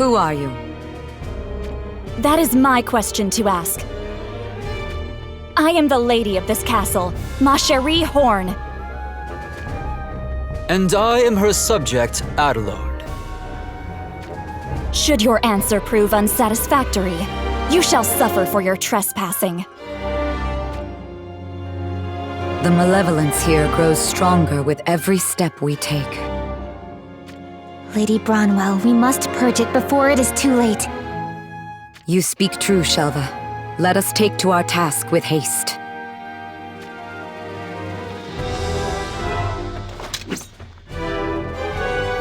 Who are you? That is my question to ask. I am the lady of this castle, Machérie Hourne. And I am her subject, Adelard. Should your answer prove unsatisfactory, you shall suffer for your trespassing. The malevolence here grows stronger with every step we take. Lady Bronwell, we must purge it before it is too late. You speak true, Shelva. Let us take to our task with haste.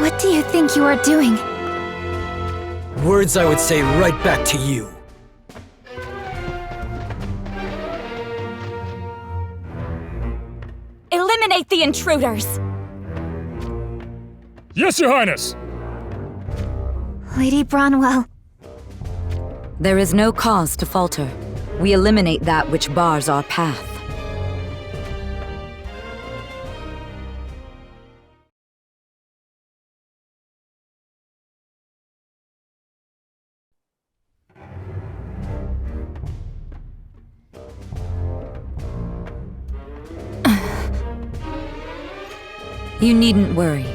What do you think you are doing? Words I would say right back to you. Eliminate the intruders! Yes, Your Highness! Lady Bronwell. There is no cause to falter. We eliminate that which bars our path. You needn't worry.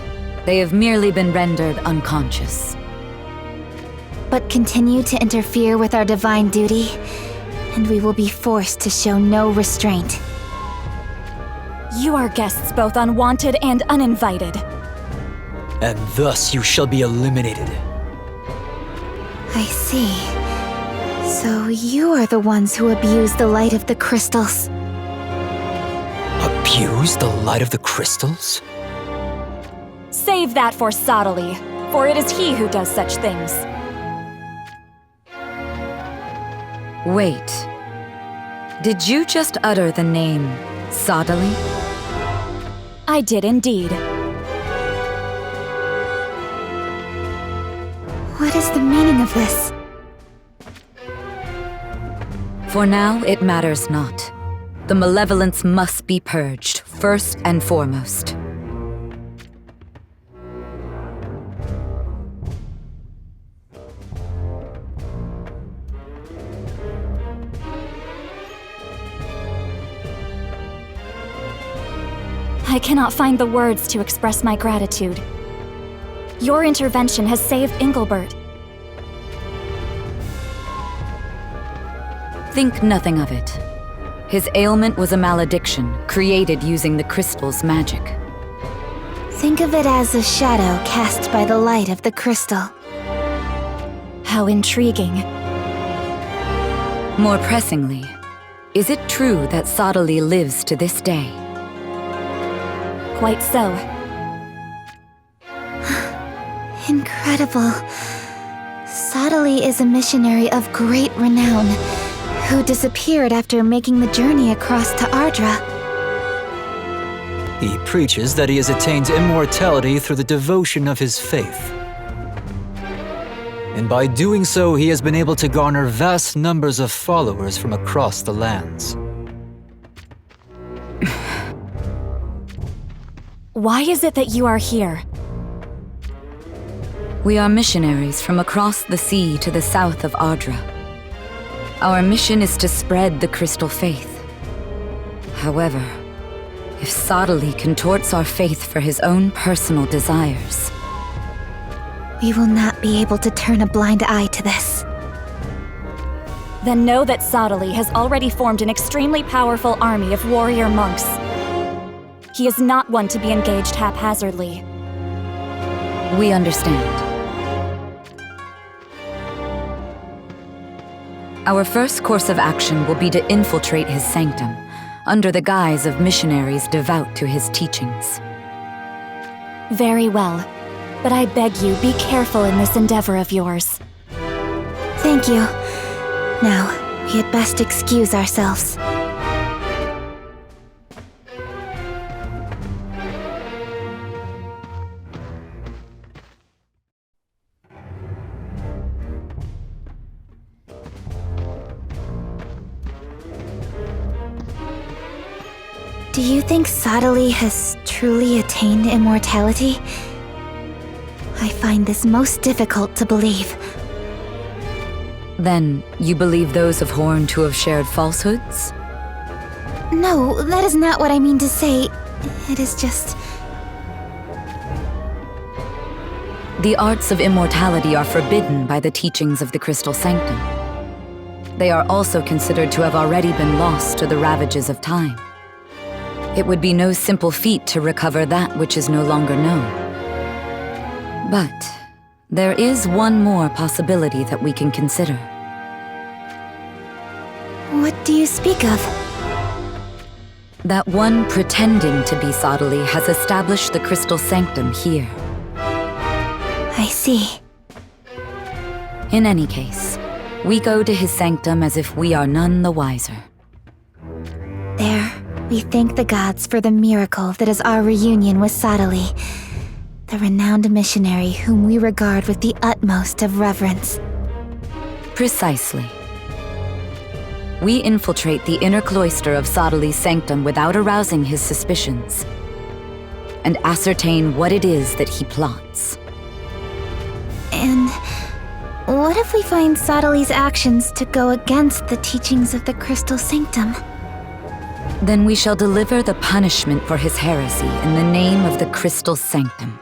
They have merely been rendered unconscious. But continue to interfere with our divine duty, and we will be forced to show no restraint. You are guests both unwanted and uninvited. And thus you shall be eliminated. I see. So you are the ones who abuse the light of the crystals. Abuse the light of the crystals? Save that for Sottily, for it is he who does such things. Wait. Did you just utter the name Sottily? I did indeed. What is the meaning of this? For now, it matters not. The malevolence must be purged, first and foremost. I cannot find the words to express my gratitude. Your intervention has saved Engelbert. Think nothing of it. His ailment was a malediction, created using the crystal's magic. Think of it as a shadow cast by the light of the crystal. How intriguing. More pressingly, is it true that Sottily lives to this day? Quite so. Incredible. Sottily is a missionary of great renown, who disappeared after making the journey across to Ardra. He preaches that he has attained immortality through the devotion of his faith. And by doing so, he has been able to garner vast numbers of followers from across the lands. Why is it that you are here? We are missionaries from across the sea to the south of Ardra. Our mission is to spread the crystal faith. However, if Sottily contorts our faith for his own personal desires, we will not be able to turn a blind eye to this. Then know that Sottily has already formed an extremely powerful army of warrior monks. He is not one to be engaged haphazardly. We understand. Our first course of action will be to infiltrate his sanctum, under the guise of missionaries devout to his teachings. Very well, but I beg you, be careful in this endeavor of yours. Thank you. Now, we had best excuse ourselves. Do you think Sottily has truly attained immortality? I find this most difficult to believe. Then, you believe those of Hourne to have shared falsehoods? No, that is not what I mean to say. It is just... The arts of immortality are forbidden by the teachings of the Crystal Sanctum. They are also considered to have already been lost to the ravages of time. It would be no simple feat to recover that which is no longer known. But there is one more possibility that we can consider. What do you speak of? That one pretending to be Sadali has established the Crystal Sanctum here. I see. In any case, we go to his sanctum as if we are none the wiser. There, we thank the gods for the miracle that is our reunion with Sadali, the renowned missionary whom we regard with the utmost of reverence. Precisely. We infiltrate the inner cloister of Sadali's sanctum without arousing his suspicions, and ascertain what it is that he plots. And what if we find Sadali's actions to go against the teachings of the Crystal Sanctum? Then we shall deliver the punishment for his heresy in the name of the Crystal Sanctum.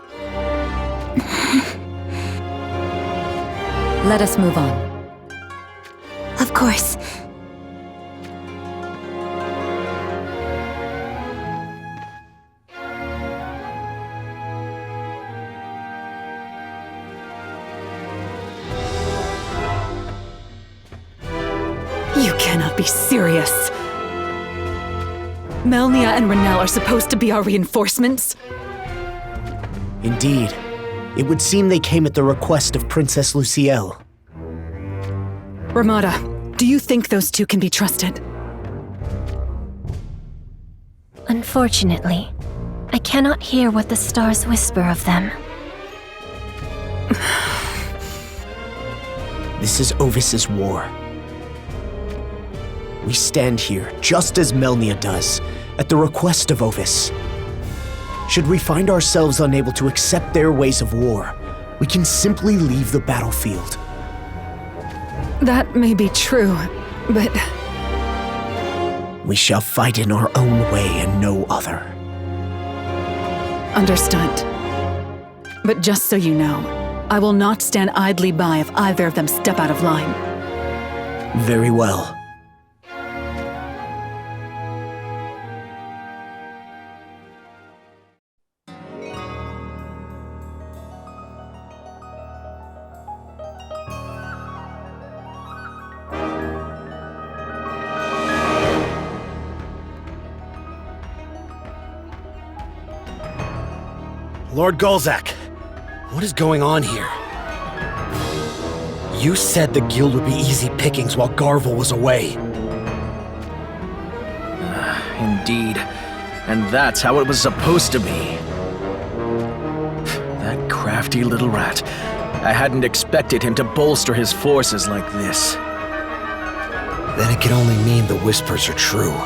Let us move on. Of course. You cannot be serious. Melnia and Renelle are supposed to be our reinforcements? Indeed. It would seem they came at the request of Princess Lucielle. Ramada, do you think those two can be trusted? Unfortunately, I cannot hear what the stars whisper of them. This is Ovis's war. We stand here, just as Melnia does, at the request of Ovis. Should we find ourselves unable to accept their ways of war, we can simply leave the battlefield. That may be true, but... We shall fight in our own way and no other. Understood. But just so you know, I will not stand idly by if either of them step out of line. Very well. Lord Golzak, what is going on here? You said the guild would be easy pickings while Garvel was away. Indeed. And that's how it was supposed to be. That crafty little rat. I hadn't expected him to bolster his forces like this. Then it can only mean the whispers are true.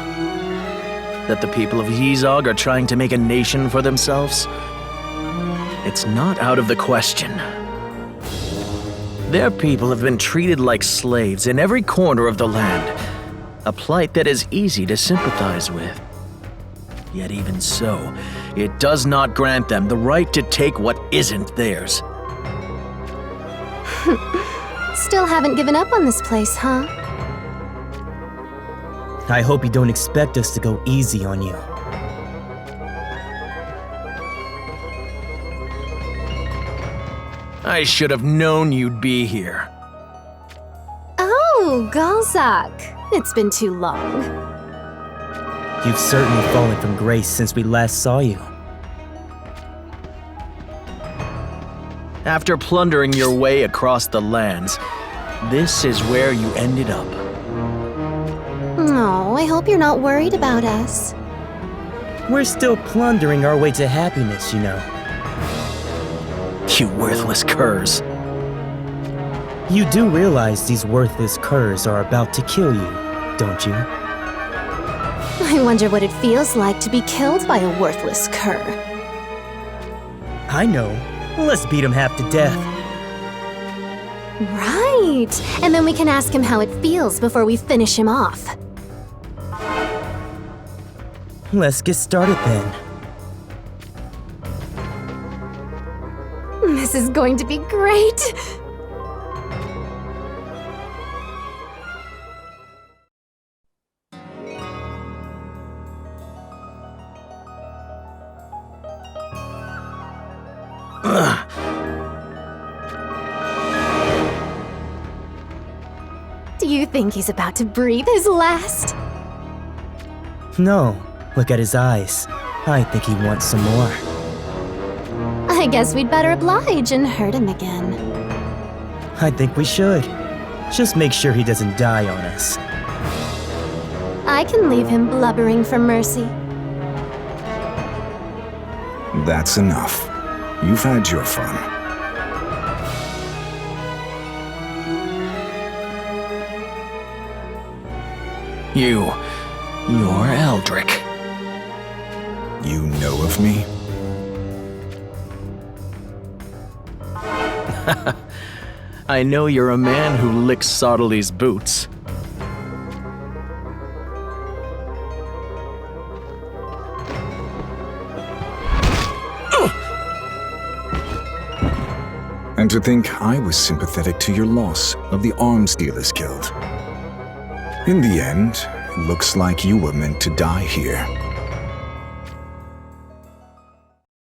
That the people of Yzog are trying to make a nation for themselves? It's not out of the question. Their people have been treated like slaves in every corner of the land, a plight that is easy to sympathize with. Yet even so, it does not grant them the right to take what isn't theirs. Still haven't given up on this place, huh? I hope you don't expect us to go easy on you. I should have known you'd be here. Oh, Golzak. It's been too long. You've certainly fallen from grace since we last saw you. After plundering your way across the lands, this is where you ended up. Oh, I hope you're not worried about us. We're still plundering our way to happiness, you know. You worthless curs. You do realize these worthless curs are about to kill you, don't you? I wonder what it feels like to be killed by a worthless cur. I know. Let's beat him half to death. Right. Right! And then we can ask him how it feels before we finish him off. Let's get started then. This is going to be great! Do you think he's about to breathe his last? No, look at his eyes. I think he wants some more. I guess we'd better oblige and hurt him again. I think we should. Just make sure he doesn't die on us. I can leave him blubbering for mercy. That's enough. You've had your fun. You're Eldrick. You know of me? I know you're a man who licks Sottely's boots. And to think I was sympathetic to your loss of the Arms Dealers Guild. In the end, it looks like you were meant to die here.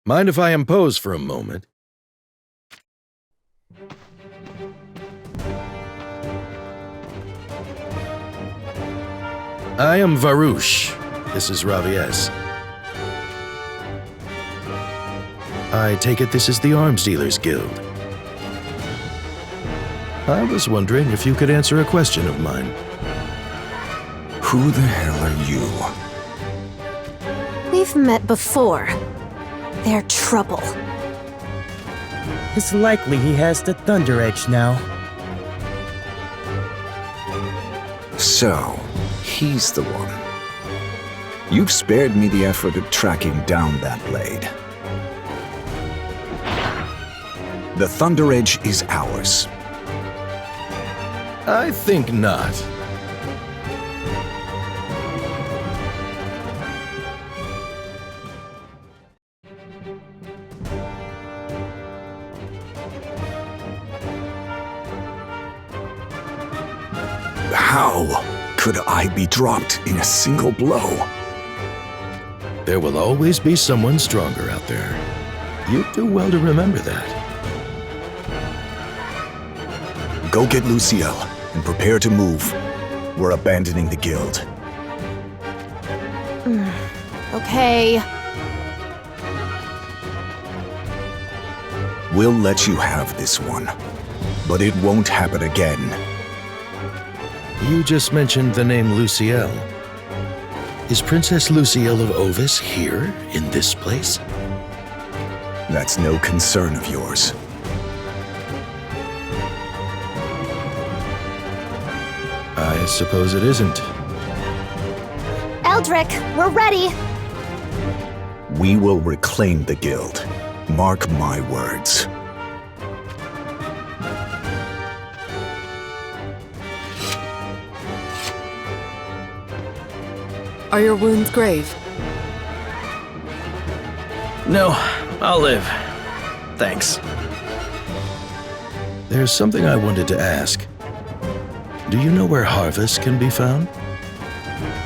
Mind if I impose for a moment? I am Varouche. This is Raviez. I take it this is the Arms Dealers Guild. I was wondering if you could answer a question of mine. Who the hell are you? We've met before. They're trouble. It's likely he has the Thunder Edge now. So, he's the one. You've spared me the effort of tracking down that blade. The Thunder Edge is ours. I think not. How could I be dropped in a single blow? There will always be someone stronger out there. You do well to remember that. Go get Luciel and prepare to move. We're abandoning the guild. Okay. We'll let you have this one, but it won't happen again. You just mentioned the name Luciel. Is Princess Luciel of Ovis here, in this place? That's no concern of yours. I suppose it isn't. Eldrick, we're ready! We will reclaim the guild. Mark my words. Are your wounds grave? No, I'll live. Thanks. There's something I wanted to ask. Do you know where Harvest can be found?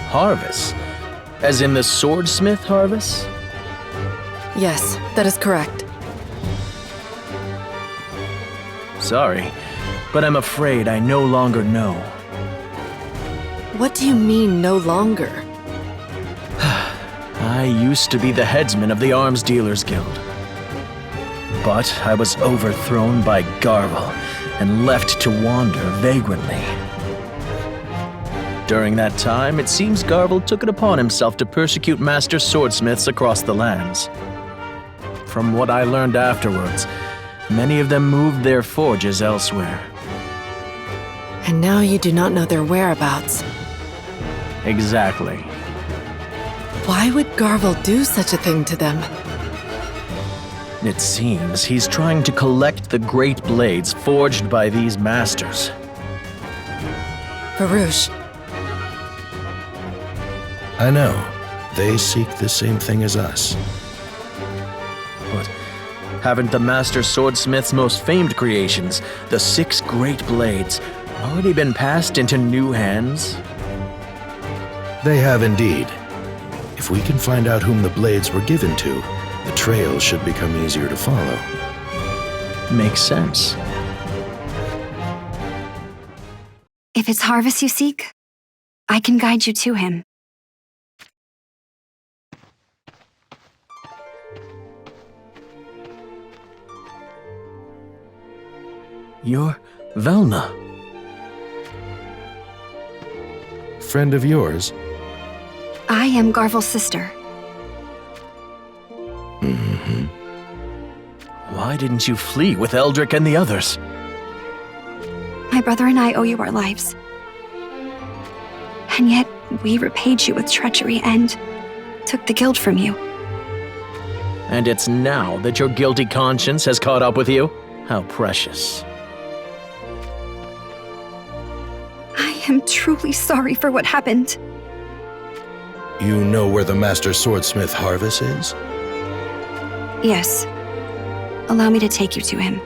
Harvest? As in the swordsmith Harvest? Yes, that is correct. Sorry, but I'm afraid I no longer know. What do you mean, no longer? I used to be the headsman of the Arms Dealers Guild. But I was overthrown by Garvel and left to wander vagrantly. During that time, it seems Garvel took it upon himself to persecute master swordsmiths across the lands. From what I learned afterwards, many of them moved their forges elsewhere. And now you do not know their whereabouts. Exactly. Why would Garvel do such a thing to them? It seems he's trying to collect the great blades forged by these masters. Farouche. I know. They seek the same thing as us. But haven't the master swordsmith's most famed creations, the 6 great blades, already been passed into new hands? They have indeed. If we can find out whom the blades were given to, the trail should become easier to follow. Makes sense. If it's Harvest you seek, I can guide you to him. You're Velna. Friend of yours? I am Garvel's sister. Mm-hmm. Why didn't you flee with Eldrick and the others? My brother and I owe you our lives. And yet, we repaid you with treachery and took the guild from you. And it's now that your guilty conscience has caught up with you? How precious. I am truly sorry for what happened. You know where the master swordsmith Harvest is? Yes. Allow me to take you to him.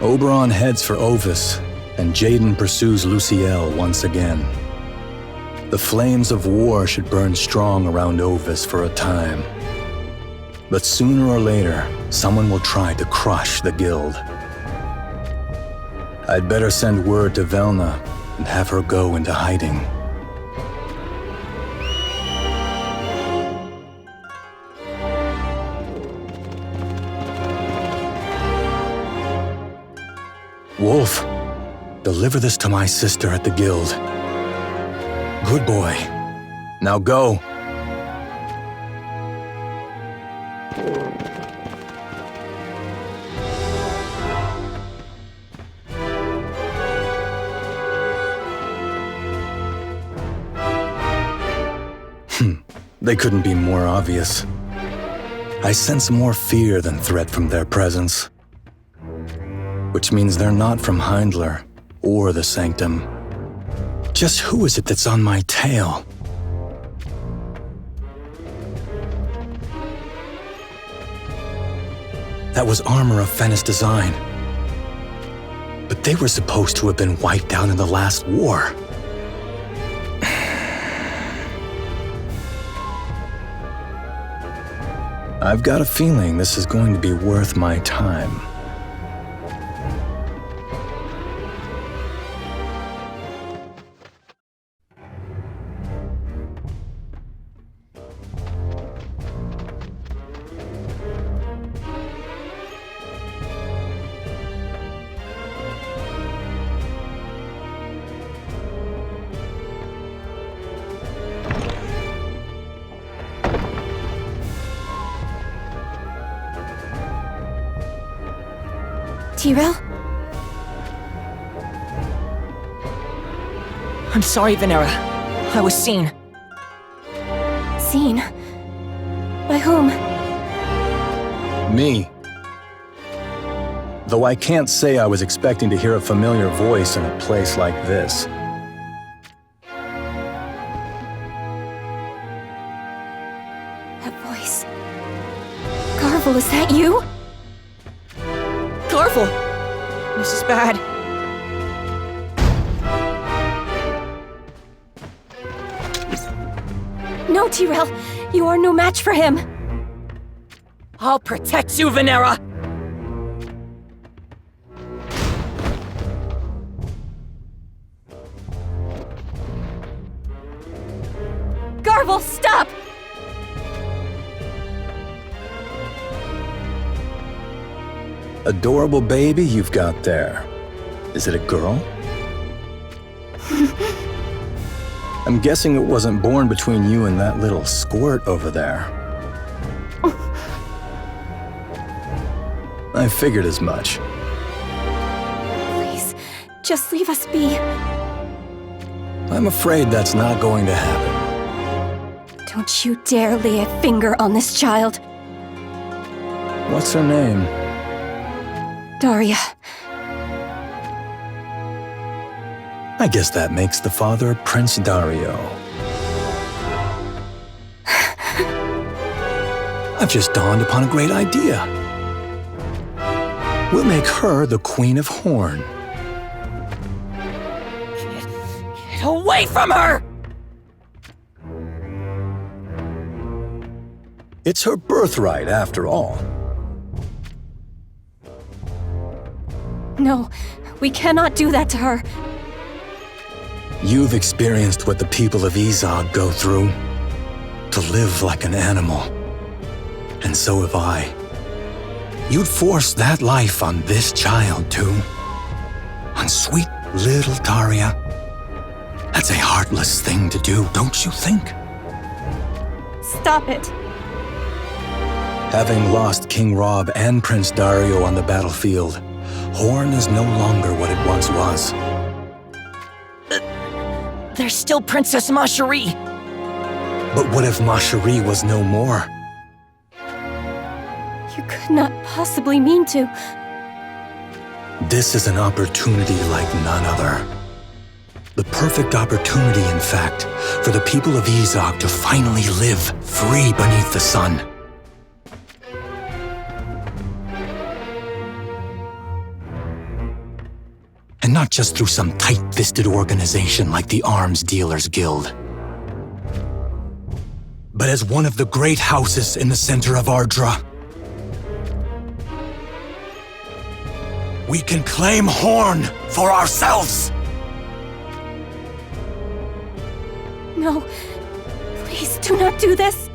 Oberon heads for Ovis, and Jaden pursues Luciel once again. The flames of war should burn strong around Ovis for a time. But sooner or later, someone will try to crush the guild. I'd better send word to Velna and have her go into hiding. Wolf, deliver this to my sister at the guild. Good boy. Now go. They couldn't be more obvious. I sense more fear than threat from their presence. Which means they're not from Heindler or the Sanctum. Just who is it that's on my tail? That was armor of Fennis design. But they were supposed to have been wiped out in the last war. I've got a feeling this is going to be worth my time. Tyrell? I'm sorry, Venera. I was seen. Seen? By whom? Me. Though I can't say I was expecting to hear a familiar voice in a place like this. That voice. Garvel, is that you? Garvel! This is bad. No, Tyrell. You are no match for him. I'll protect you, Venera! Garvel, stop! Adorable baby you've got there. Is it a girl? I'm guessing it wasn't born between you and that little squirt over there. I figured as much. Just leave us be. I'm afraid that's not going to happen. Don't you dare lay a finger on this child. What's her name? Daria. I guess that makes the father Prince Dario. I've just dawned upon a great idea. We'll make her the Queen of Hourne. Get away from her! It's her birthright, after all. No, we cannot do that to her. You've experienced what the people of Izog go through. To live like an animal. And so have I. You'd force that life on this child, too. On sweet little Daria. That's a heartless thing to do, don't you think? Stop it. Having lost King Rob and Prince Dario on the battlefield, Hourne is no longer what it once was. There's still Princess Machérie. But what if Machérie was no more? You could not possibly mean to. This is an opportunity like none other. The perfect opportunity, in fact, for the people of Izog to finally live free beneath the sun. And not just through some tight-fisted organization like the Arms Dealers Guild, but as one of the great houses in the center of Ardra. We can claim Hourne for ourselves! No, please do not do this.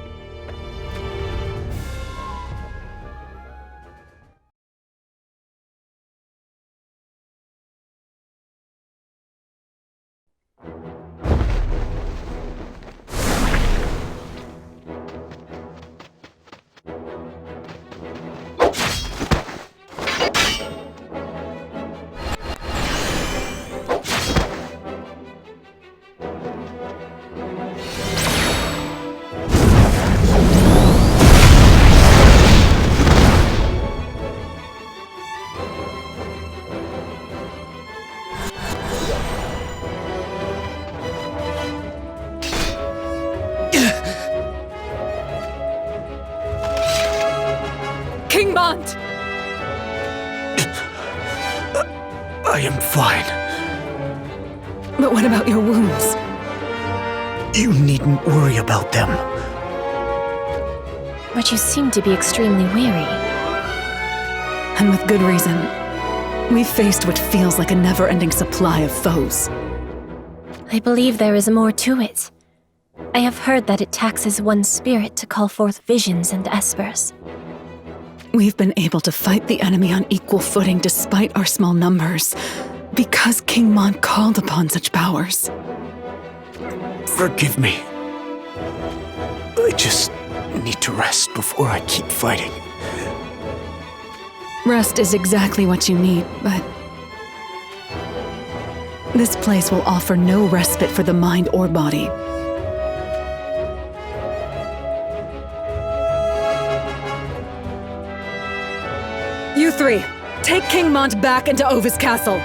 King Mont! I am fine. But what about your wounds? You needn't worry about them. But you seem to be extremely weary. And with good reason. We've faced what feels like a never-ending supply of foes. I believe there is more to it. I have heard that it taxes one's spirit to call forth visions and espers. We've been able to fight the enemy on equal footing despite our small numbers, because King Mont called upon such powers. Forgive me. I just need to rest before I keep fighting. Rest is exactly what you need, but this place will offer no respite for the mind or body. You three, take King Mont back into Ovis Castle.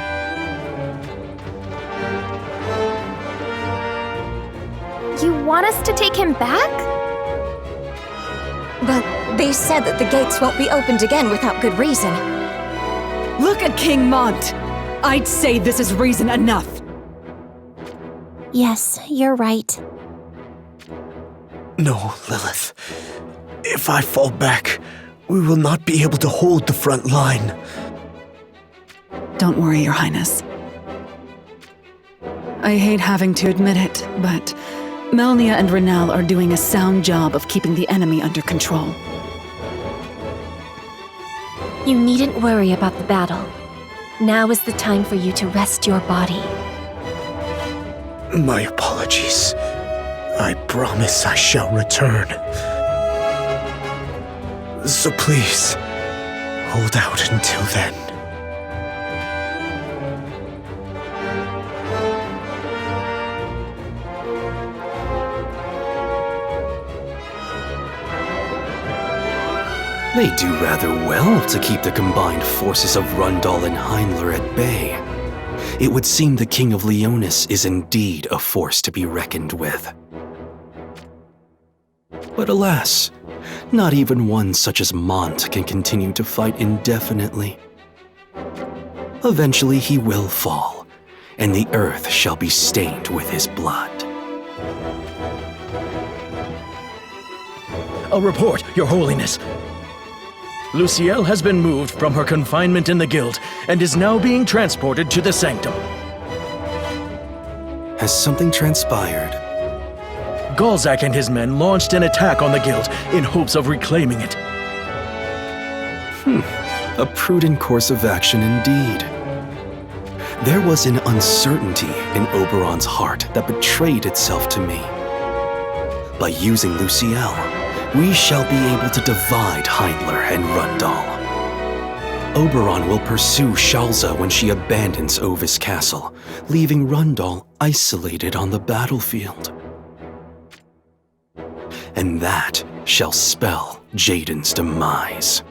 You want us to take him back? But they said that the gates won't be opened again without good reason. Look at King Mont! I'd say this is reason enough. Yes, you're right. No, Lilith. If I fall back, we will not be able to hold the front line. Don't worry, Your Highness. I hate having to admit it, but Melnia and Renal are doing a sound job of keeping the enemy under control. You needn't worry about the battle. Now is the time for you to rest your body. My apologies. I promise I shall return. So please, hold out until then. They do rather well to keep the combined forces of Rundal and Heinler at bay. It would seem the King of Leonis is indeed a force to be reckoned with. But alas, not even one such as Mont can continue to fight indefinitely. Eventually he will fall, and the earth shall be stained with his blood. A report, Your Holiness. Lucielle has been moved from her confinement in the Guild and is now being transported to the Sanctum. Has something transpired? Galzak and his men launched an attack on the Guild in hopes of reclaiming it. A prudent course of action indeed. There was an uncertainty in Oberon's heart that betrayed itself to me. By using Lucielle, we shall be able to divide Heinler and Rundal. Oberon will pursue Shalza when she abandons Ovis Castle, leaving Rundal isolated on the battlefield. And that shall spell Jaden's demise.